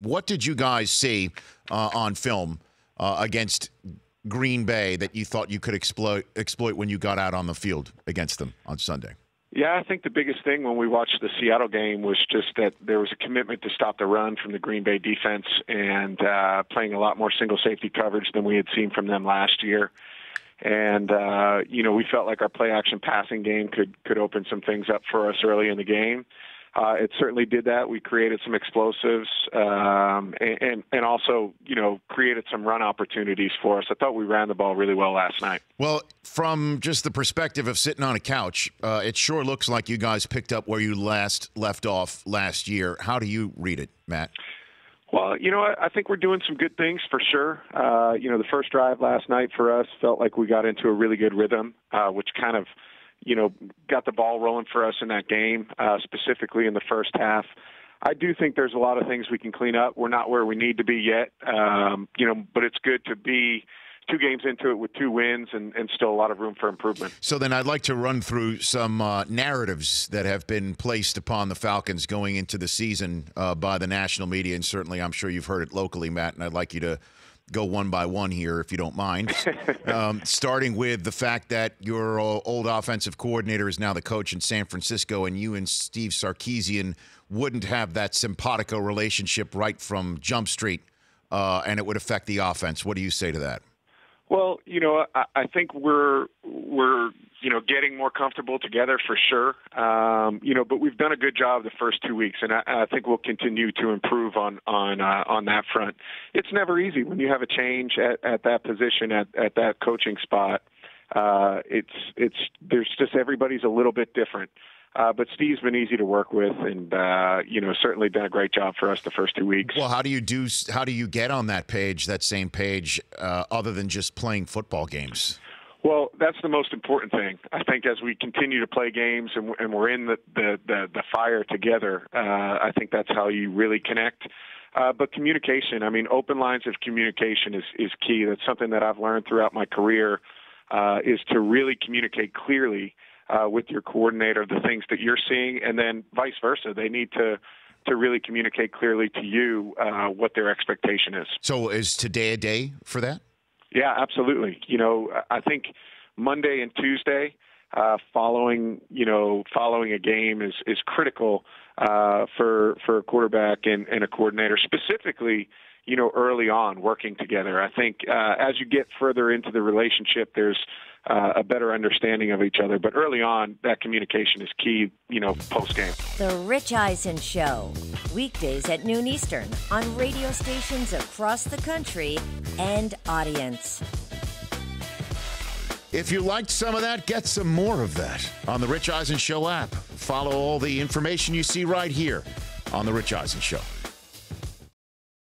What did you guys see on film against Green Bay that you thought you could exploit when you got out on the field against them on Sunday? Yeah, I think the biggest thing when we watched the Seattle game was just that there was a commitment to stop the run from the Green Bay defense and playing a lot more single safety coverage than we had seen from them last year. And, we felt like our play-action passing game could open some things up for us early in the game. It certainly did that. We created some explosives and also, created some run opportunities for us. I thought we ran the ball really well last night. Well, from just the perspective of sitting on a couch, it sure looks like you guys picked up where you last left off last year. How do you read it, Matt? Well, I think we're doing some good things for sure. The first drive last night for us felt like we got into a really good rhythm, which kind of got the ball rolling for us in that game, specifically in the first half. I do think there's a lot of things we can clean up. We're not where we need to be yet, but it's good to be 2 games into it with 2 wins and still a lot of room for improvement. So then I'd like to run through some narratives that have been placed upon the Falcons going into the season by the national media, and certainly I'm sure you've heard it locally, Matt, and I'd like you to go one by one here, if you don't mind. Starting with the fact that your old offensive coordinator is now the coach in San Francisco, and you and Steve Sarkisian wouldn't have that simpatico relationship right from Jump Street, and it would affect the offense. What do you say to that? Well, I think we're getting more comfortable together for sure. But we've done a good job the first 2 weeks, and I think we'll continue to improve on that front. It's never easy when you have a change at that position at that coaching spot. There's just everybody's a little bit different. But Steve's been easy to work with, and certainly done a great job for us the first 2 weeks. Well, how do you get on that same page, other than just playing football games? Well, that's the most important thing. I think as we continue to play games and we're in the fire together, I think that's how you really connect. But communication, open lines of communication is key. That's something that I've learned throughout my career, is to really communicate clearly with your coordinator the things that you're seeing, and then vice versa. They need to really communicate clearly to you what their expectation is. So is today a day for that? Yeah, absolutely. I think Monday and Tuesday following a game is critical for a quarterback and a coordinator, specifically, early on working together. I think as you get further into the relationship, there's a better understanding of each other. But early on, that communication is key, post-game. The Rich Eisen Show, weekdays at noon Eastern on radio stations across the country and audience. If you liked some of that, get some more of that on the Rich Eisen Show app. Follow all the information you see right here on the Rich Eisen Show.